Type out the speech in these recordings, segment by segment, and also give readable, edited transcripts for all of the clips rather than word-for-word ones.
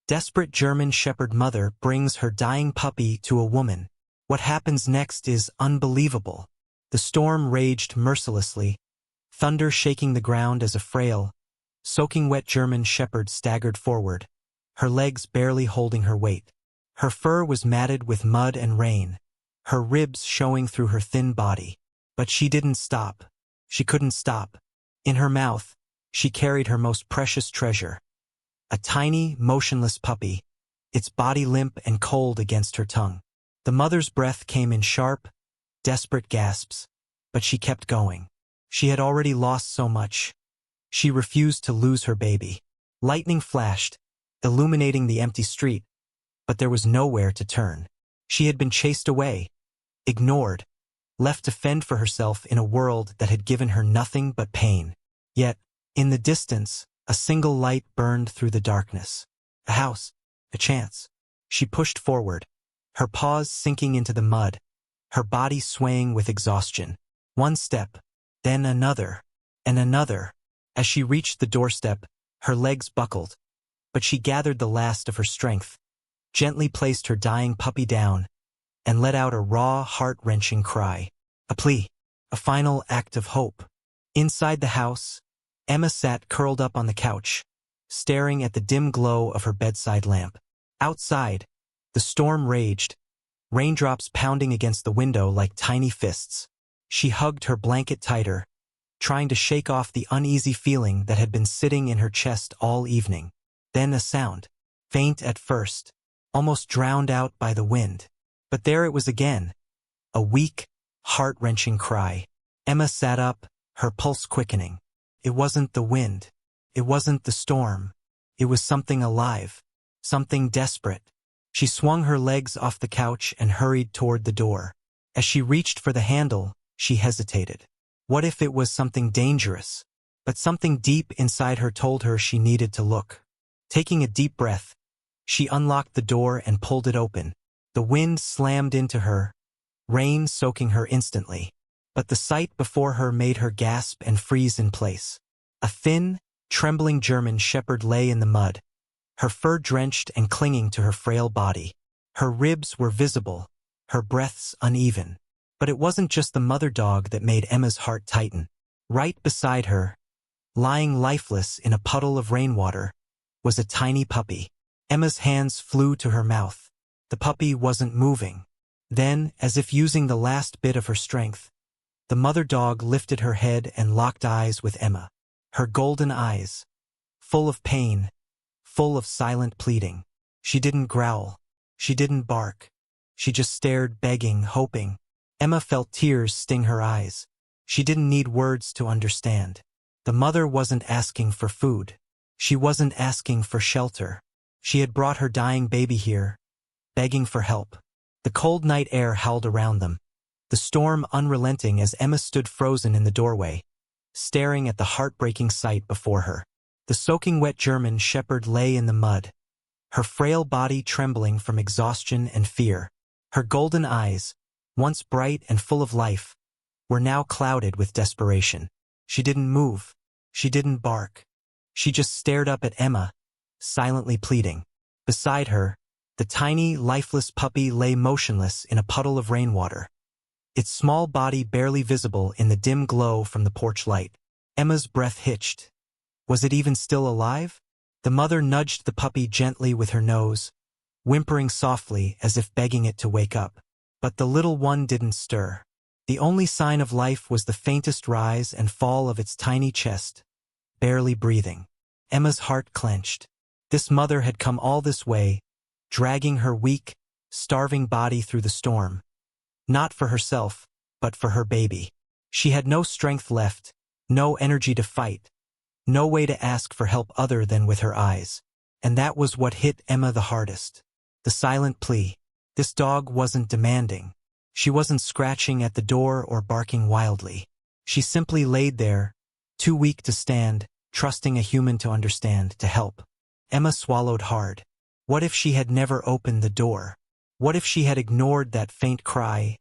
Desperate German Shepherd mother brings her dying puppy to a woman. What happens next is unbelievable. The storm raged mercilessly, thunder shaking the ground as a frail, soaking wet German Shepherd staggered forward, her legs barely holding her weight. Her fur was matted with mud and rain, her ribs showing through her thin body. But she didn't stop. She couldn't stop. In her mouth, she carried her most precious treasure. A tiny, motionless puppy, its body limp and cold against her tongue. The mother's breath came in sharp, desperate gasps, but she kept going. She had already lost so much. She refused to lose her baby. Lightning flashed, illuminating the empty street, but there was nowhere to turn. She had been chased away, ignored, left to fend for herself in a world that had given her nothing but pain. Yet, in the distance, a single light burned through the darkness. A house, a chance. She pushed forward, her paws sinking into the mud, her body swaying with exhaustion. One step, then another, and another. As she reached the doorstep, her legs buckled, but she gathered the last of her strength, gently placed her dying puppy down, and let out a raw, heart-wrenching cry. A plea, a final act of hope. Inside the house, Emma sat curled up on the couch, staring at the dim glow of her bedside lamp. Outside, the storm raged, raindrops pounding against the window like tiny fists. She hugged her blanket tighter, trying to shake off the uneasy feeling that had been sitting in her chest all evening. Then a sound, faint at first, almost drowned out by the wind. But there it was again, a weak, heart-wrenching cry. Emma sat up, her pulse quickening. It wasn't the wind. It wasn't the storm. It was something alive, something desperate. She swung her legs off the couch and hurried toward the door. As she reached for the handle, she hesitated. What if it was something dangerous? But something deep inside her told her she needed to look. Taking a deep breath, she unlocked the door and pulled it open. The wind slammed into her, rain soaking her instantly. But the sight before her made her gasp and freeze in place. A thin, trembling German Shepherd lay in the mud, her fur drenched and clinging to her frail body. Her ribs were visible, her breaths uneven. But it wasn't just the mother dog that made Emma's heart tighten. Right beside her, lying lifeless in a puddle of rainwater, was a tiny puppy. Emma's hands flew to her mouth. The puppy wasn't moving. Then, as if using the last bit of her strength, the mother dog lifted her head and locked eyes with Emma. Her golden eyes, full of pain, full of silent pleading. She didn't growl. She didn't bark. She just stared, begging, hoping. Emma felt tears sting her eyes. She didn't need words to understand. The mother wasn't asking for food. She wasn't asking for shelter. She had brought her dying baby here, begging for help. The cold night air howled around them, the storm unrelenting as Emma stood frozen in the doorway, staring at the heartbreaking sight before her. The soaking wet German Shepherd lay in the mud, her frail body trembling from exhaustion and fear. Her golden eyes, once bright and full of life, were now clouded with desperation. She didn't move. She didn't bark. She just stared up at Emma, silently pleading. Beside her, the tiny, lifeless puppy lay motionless in a puddle of rainwater, its small body barely visible in the dim glow from the porch light. Emma's breath hitched. Was it even still alive? The mother nudged the puppy gently with her nose, whimpering softly as if begging it to wake up. But the little one didn't stir. The only sign of life was the faintest rise and fall of its tiny chest, barely breathing. Emma's heart clenched. This mother had come all this way, dragging her weak, starving body through the storm. Not for herself, but for her baby. She had no strength left, no energy to fight, no way to ask for help other than with her eyes. And that was what hit Emma the hardest. The silent plea. This dog wasn't demanding. She wasn't scratching at the door or barking wildly. She simply laid there, too weak to stand, trusting a human to understand, to help. Emma swallowed hard. What if she had never opened the door? What if she had ignored that faint cry,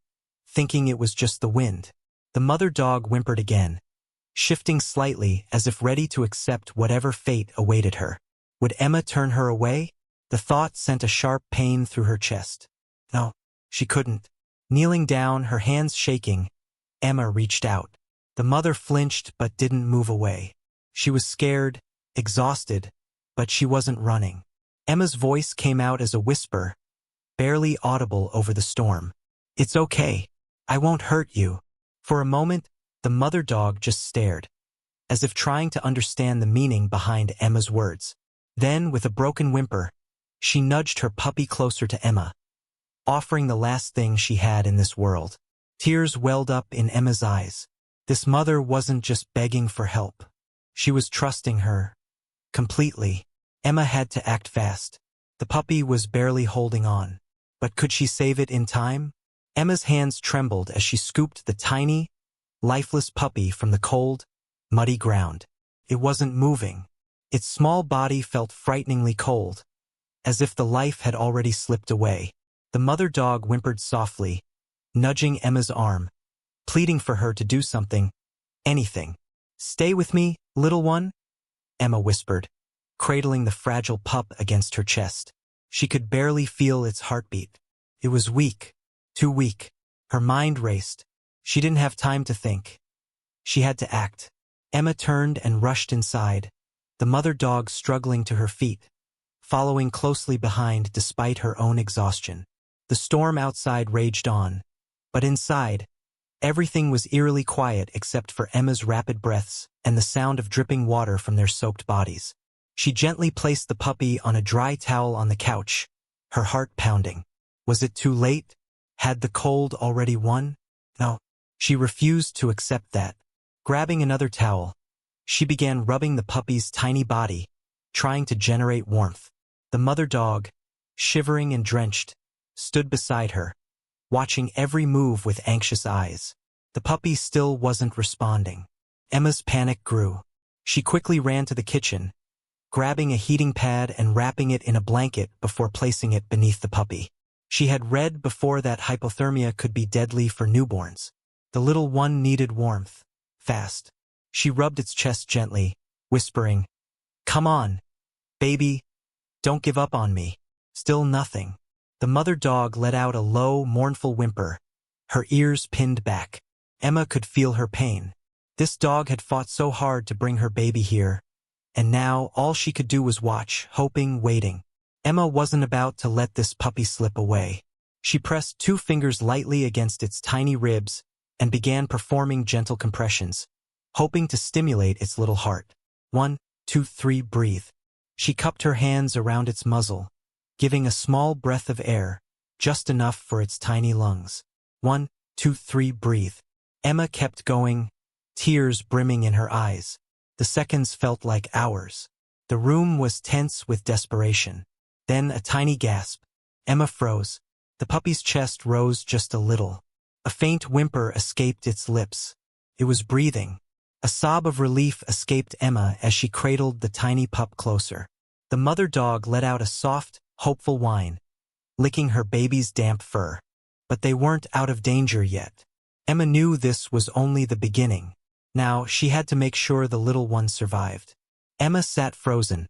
thinking it was just the wind? The mother dog whimpered again, shifting slightly as if ready to accept whatever fate awaited her. Would Emma turn her away? The thought sent a sharp pain through her chest. No, she couldn't. Kneeling down, her hands shaking, Emma reached out. The mother flinched but didn't move away. She was scared, exhausted, but she wasn't running. Emma's voice came out as a whisper, barely audible over the storm. "It's okay. I won't hurt you." For a moment, the mother dog just stared, as if trying to understand the meaning behind Emma's words. Then, with a broken whimper, she nudged her puppy closer to Emma, offering the last thing she had in this world. Tears welled up in Emma's eyes. This mother wasn't just begging for help. She was trusting her completely. Emma had to act fast. The puppy was barely holding on. But could she save it in time? Emma's hands trembled as she scooped the tiny, lifeless puppy from the cold, muddy ground. It wasn't moving. Its small body felt frighteningly cold, as if the life had already slipped away. The mother dog whimpered softly, nudging Emma's arm, pleading for her to do something, anything. "Stay with me, little one," Emma whispered, cradling the fragile pup against her chest. She could barely feel its heartbeat. It was weak, too weak. Her mind raced. She didn't have time to think. She had to act. Emma turned and rushed inside, the mother dog struggling to her feet, following closely behind despite her own exhaustion. The storm outside raged on, but inside, everything was eerily quiet except for Emma's rapid breaths and the sound of dripping water from their soaked bodies. She gently placed the puppy on a dry towel on the couch, her heart pounding. Was it too late? Had the cold already won? No. She refused to accept that. Grabbing another towel, she began rubbing the puppy's tiny body, trying to generate warmth. The mother dog, shivering and drenched, stood beside her, watching every move with anxious eyes. The puppy still wasn't responding. Emma's panic grew. She quickly ran to the kitchen, grabbing a heating pad and wrapping it in a blanket before placing it beneath the puppy. She had read before that hypothermia could be deadly for newborns. The little one needed warmth, fast. She rubbed its chest gently, whispering, "Come on, baby, don't give up on me." Still nothing. The mother dog let out a low, mournful whimper, her ears pinned back. Emma could feel her pain. This dog had fought so hard to bring her baby here, and now all she could do was watch, hoping, waiting. Emma wasn't about to let this puppy slip away. She pressed 2 fingers lightly against its tiny ribs and began performing gentle compressions, hoping to stimulate its little heart. 1, 2, 3, breathe. She cupped her hands around its muzzle, giving a small breath of air, just enough for its tiny lungs. 1, 2, 3, breathe. Emma kept going, tears brimming in her eyes. The seconds felt like hours. The room was tense with desperation. Then a tiny gasp. Emma froze. The puppy's chest rose just a little. A faint whimper escaped its lips. It was breathing. A sob of relief escaped Emma as she cradled the tiny pup closer. The mother dog let out a soft, hopeful whine, licking her baby's damp fur. But they weren't out of danger yet. Emma knew this was only the beginning. Now she had to make sure the little one survived. Emma sat frozen,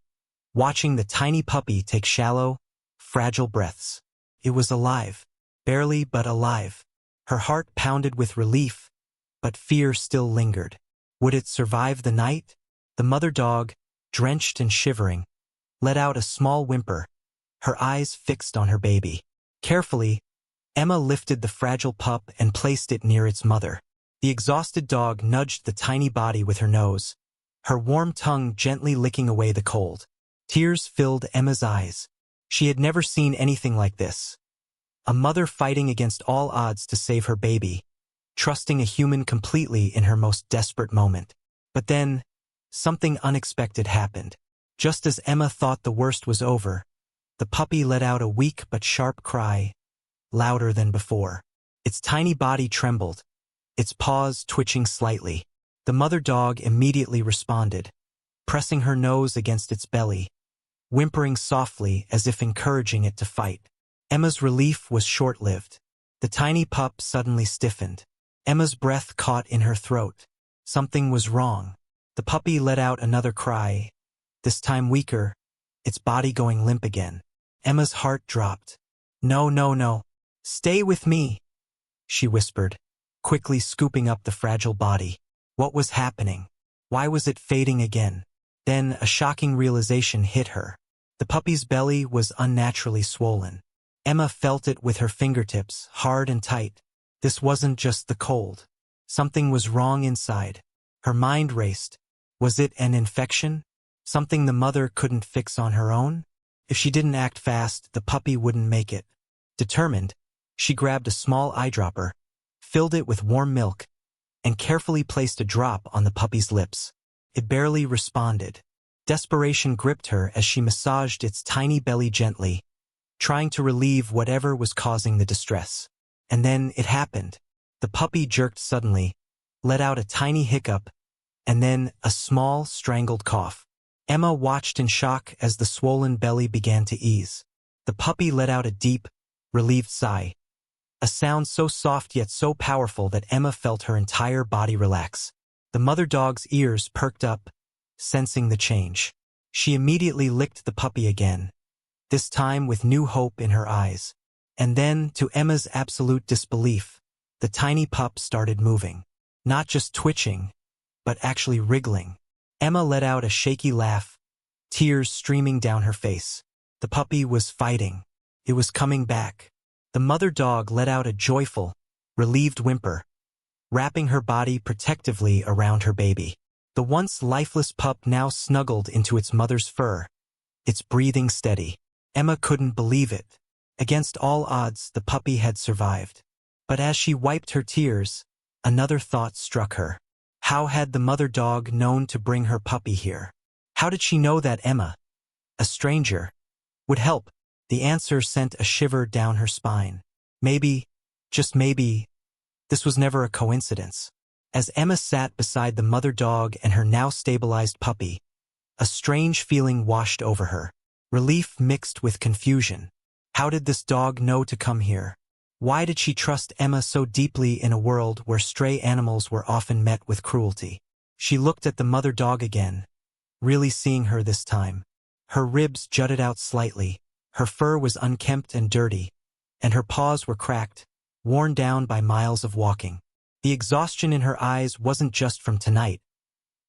watching the tiny puppy take shallow, fragile breaths. It was alive, barely but alive. Her heart pounded with relief, but fear still lingered. Would it survive the night? The mother dog, drenched and shivering, let out a small whimper, her eyes fixed on her baby. Carefully, Emma lifted the fragile pup and placed it near its mother. The exhausted dog nudged the tiny body with her nose, her warm tongue gently licking away the cold. Tears filled Emma's eyes. She had never seen anything like this. A mother fighting against all odds to save her baby, trusting a human completely in her most desperate moment. But then, something unexpected happened. Just as Emma thought the worst was over, the puppy let out a weak but sharp cry, louder than before. Its tiny body trembled, its paws twitching slightly. The mother dog immediately responded, pressing her nose against its belly, whimpering softly as if encouraging it to fight. Emma's relief was short-lived. The tiny pup suddenly stiffened. Emma's breath caught in her throat. Something was wrong. The puppy let out another cry, this time weaker, its body going limp again. Emma's heart dropped. "No, no, no. Stay with me," she whispered, quickly scooping up the fragile body. What was happening? Why was it fading again? Then a shocking realization hit her. The puppy's belly was unnaturally swollen. Emma felt it with her fingertips, hard and tight. This wasn't just the cold. Something was wrong inside. Her mind raced. Was it an infection? Something the mother couldn't fix on her own? If she didn't act fast, the puppy wouldn't make it. Determined, she grabbed a small eyedropper, filled it with warm milk, and carefully placed a drop on the puppy's lips. It barely responded. Desperation gripped her as she massaged its tiny belly gently, trying to relieve whatever was causing the distress. And then it happened. The puppy jerked suddenly, let out a tiny hiccup, and then a small, strangled cough. Emma watched in shock as the swollen belly began to ease. The puppy let out a deep, relieved sigh, a sound so soft yet so powerful that Emma felt her entire body relax. The mother dog's ears perked up, sensing the change. She immediately licked the puppy again, this time with new hope in her eyes. And then, to Emma's absolute disbelief, the tiny pup started moving. Not just twitching, but actually wriggling. Emma let out a shaky laugh, tears streaming down her face. The puppy was fighting. It was coming back. The mother dog let out a joyful, relieved whimper, wrapping her body protectively around her baby. The once lifeless pup now snuggled into its mother's fur, its breathing steady. Emma couldn't believe it. Against all odds, the puppy had survived. But as she wiped her tears, another thought struck her. How had the mother dog known to bring her puppy here? How did she know that Emma, a stranger, would help? The answer sent a shiver down her spine. Maybe, just maybe, this was never a coincidence. As Emma sat beside the mother dog and her now stabilized puppy, a strange feeling washed over her. Relief mixed with confusion. How did this dog know to come here? Why did she trust Emma so deeply in a world where stray animals were often met with cruelty? She looked at the mother dog again, really seeing her this time. Her ribs jutted out slightly, her fur was unkempt and dirty, and her paws were cracked, worn down by miles of walking. The exhaustion in her eyes wasn't just from tonight.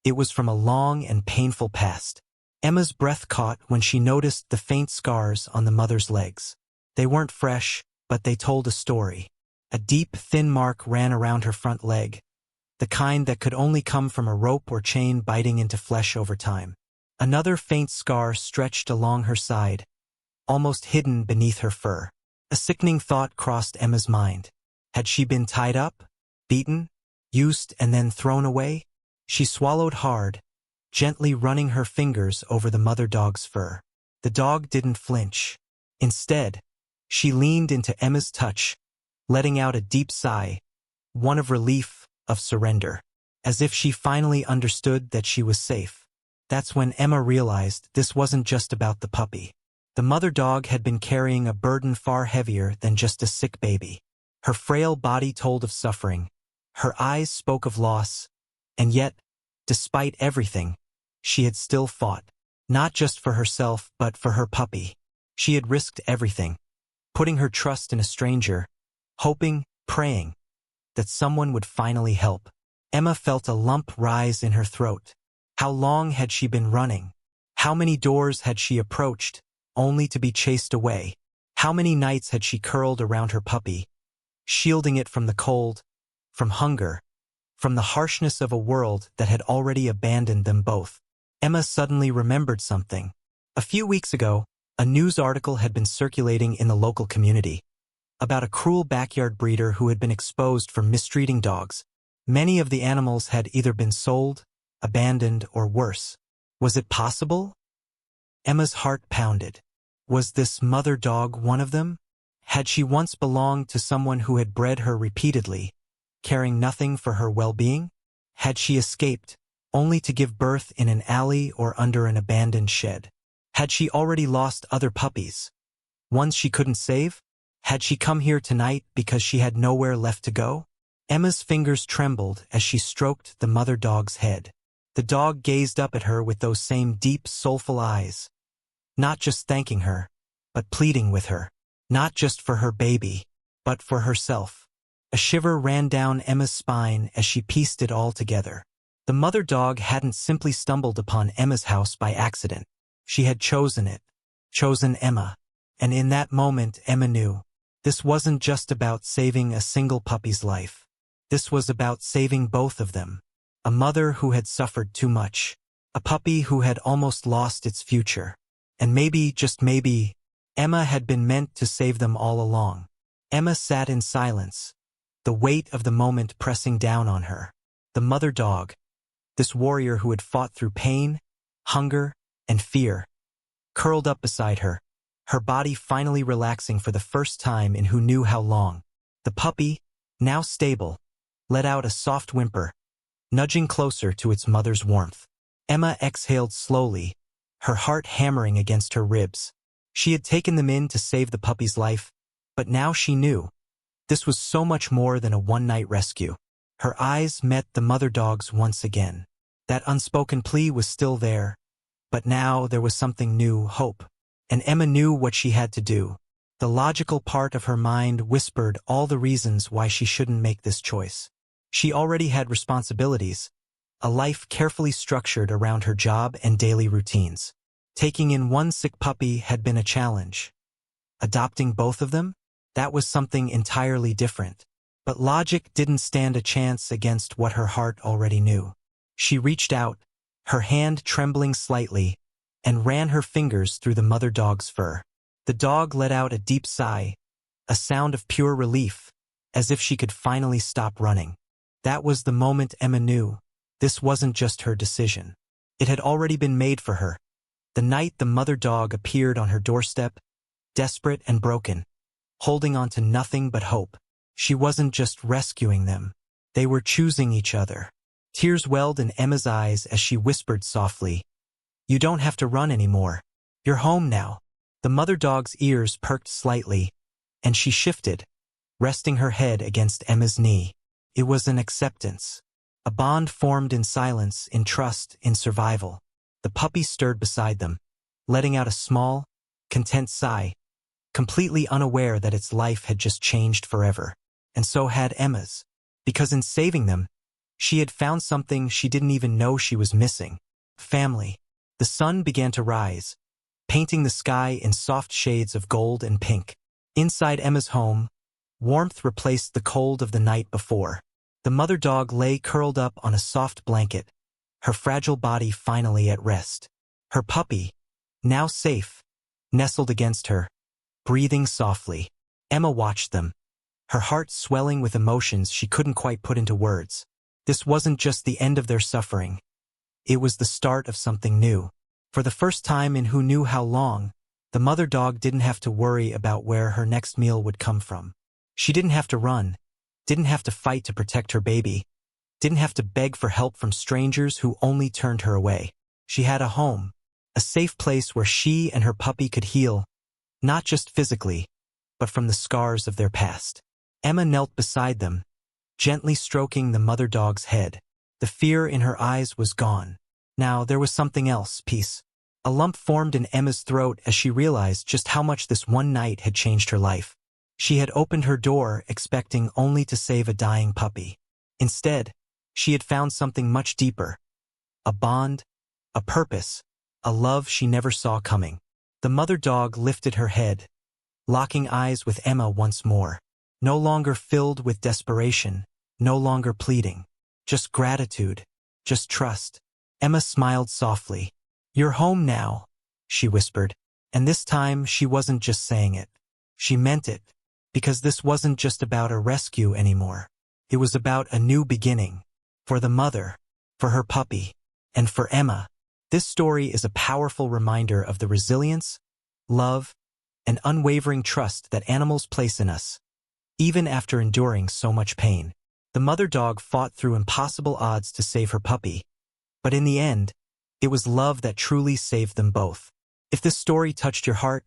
It was from a long and painful past. Emma's breath caught when she noticed the faint scars on the mother's legs. They weren't fresh, but they told a story. A deep, thin mark ran around her front leg, the kind that could only come from a rope or chain biting into flesh over time. Another faint scar stretched along her side, almost hidden beneath her fur. A sickening thought crossed Emma's mind. Had she been tied up, beaten, used, and then thrown away? She swallowed hard, gently running her fingers over the mother dog's fur. The dog didn't flinch. Instead, she leaned into Emma's touch, letting out a deep sigh, one of relief, of surrender, as if she finally understood that she was safe. That's when Emma realized this wasn't just about the puppy. The mother dog had been carrying a burden far heavier than just a sick baby. Her frail body told of suffering. Her eyes spoke of loss. And yet, despite everything, she had still fought. Not just for herself, but for her puppy. She had risked everything, putting her trust in a stranger, hoping, praying, that someone would finally help. Emma felt a lump rise in her throat. How long had she been running? How many doors had she approached, only to be chased away? How many nights had she curled around her puppy, shielding it from the cold, from hunger, from the harshness of a world that had already abandoned them both? Emma suddenly remembered something. A few weeks ago, a news article had been circulating in the local community about a cruel backyard breeder who had been exposed for mistreating dogs. Many of the animals had either been sold, abandoned, or worse. Was it possible? Emma's heart pounded. Was this mother dog one of them? Had she once belonged to someone who had bred her repeatedly, caring nothing for her well-being? Had she escaped, only to give birth in an alley or under an abandoned shed? Had she already lost other puppies, ones she couldn't save? Had she come here tonight because she had nowhere left to go? Emma's fingers trembled as she stroked the mother dog's head. The dog gazed up at her with those same deep, soulful eyes, not just thanking her, but pleading with her. Not just for her baby, but for herself. A shiver ran down Emma's spine as she pieced it all together. The mother dog hadn't simply stumbled upon Emma's house by accident. She had chosen it. Chosen Emma. And in that moment, Emma knew. This wasn't just about saving a single puppy's life. This was about saving both of them. A mother who had suffered too much. A puppy who had almost lost its future. And maybe, just maybe, Emma had been meant to save them all along. Emma sat in silence, the weight of the moment pressing down on her. The mother dog, this warrior who had fought through pain, hunger, and fear, curled up beside her, her body finally relaxing for the first time in who knew how long. The puppy, now stable, let out a soft whimper, nudging closer to its mother's warmth. Emma exhaled slowly, her heart hammering against her ribs. She had taken them in to save the puppy's life, but now she knew. This was so much more than a one-night rescue. Her eyes met the mother dog's once again. That unspoken plea was still there, but now there was something new, hope. And Emma knew what she had to do. The logical part of her mind whispered all the reasons why she shouldn't make this choice. She already had responsibilities, a life carefully structured around her job and daily routines. Taking in one sick puppy had been a challenge. Adopting both of them? That was something entirely different. But logic didn't stand a chance against what her heart already knew. She reached out, her hand trembling slightly, and ran her fingers through the mother dog's fur. The dog let out a deep sigh, a sound of pure relief, as if she could finally stop running. That was the moment Emma knew. This wasn't just her decision. It had already been made for her. The night the mother dog appeared on her doorstep, desperate and broken, holding on to nothing but hope. She wasn't just rescuing them. They were choosing each other. Tears welled in Emma's eyes as she whispered softly, "You don't have to run anymore. You're home now." The mother dog's ears perked slightly, and she shifted, resting her head against Emma's knee. It was an acceptance. A bond formed in silence, in trust, in survival. The puppy stirred beside them, letting out a small, content sigh, completely unaware that its life had just changed forever. And so had Emma's. Because in saving them, she had found something she didn't even know she was missing. Family. The sun began to rise, painting the sky in soft shades of gold and pink. Inside Emma's home, warmth replaced the cold of the night before. The mother dog lay curled up on a soft blanket, her fragile body finally at rest. Her puppy, now safe, nestled against her, breathing softly. Emma watched them, her heart swelling with emotions she couldn't quite put into words. This wasn't just the end of their suffering. It was the start of something new. For the first time in who knew how long, the mother dog didn't have to worry about where her next meal would come from. She didn't have to run, didn't have to fight to protect her baby, didn't have to beg for help from strangers who only turned her away. She had a home, a safe place where she and her puppy could heal, not just physically, but from the scars of their past. Emma knelt beside them, gently stroking the mother dog's head. The fear in her eyes was gone. Now there was something else, peace. A lump formed in Emma's throat as she realized just how much this one night had changed her life. She had opened her door expecting only to save a dying puppy. Instead, she had found something much deeper. A bond, a purpose, a love she never saw coming. The mother dog lifted her head, locking eyes with Emma once more. No longer filled with desperation, no longer pleading. Just gratitude, just trust. Emma smiled softly. "You're home now," she whispered. And this time she wasn't just saying it. She meant it, because this wasn't just about a rescue anymore. It was about a new beginning. For the mother, for her puppy, and for Emma. This story is a powerful reminder of the resilience, love, and unwavering trust that animals place in us, even after enduring so much pain. The mother dog fought through impossible odds to save her puppy, but in the end, it was love that truly saved them both. If this story touched your heart,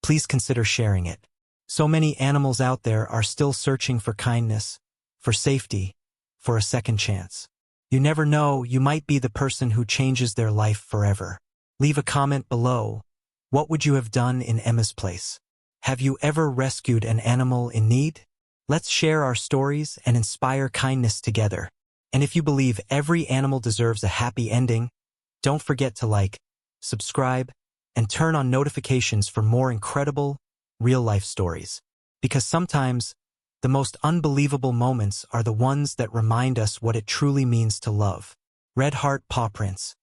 please consider sharing it. So many animals out there are still searching for kindness, for safety, for a second chance. You never know, you might be the person who changes their life forever. Leave a comment below, What would you have done in Emma's place? Have you ever rescued an animal in need? Let's share our stories and inspire kindness together. And if you believe every animal deserves a happy ending, don't forget to like, subscribe, and turn on notifications for more incredible, real-life stories. Because sometimes, the most unbelievable moments are the ones that remind us what it truly means to love. Red Heart Paw Prints.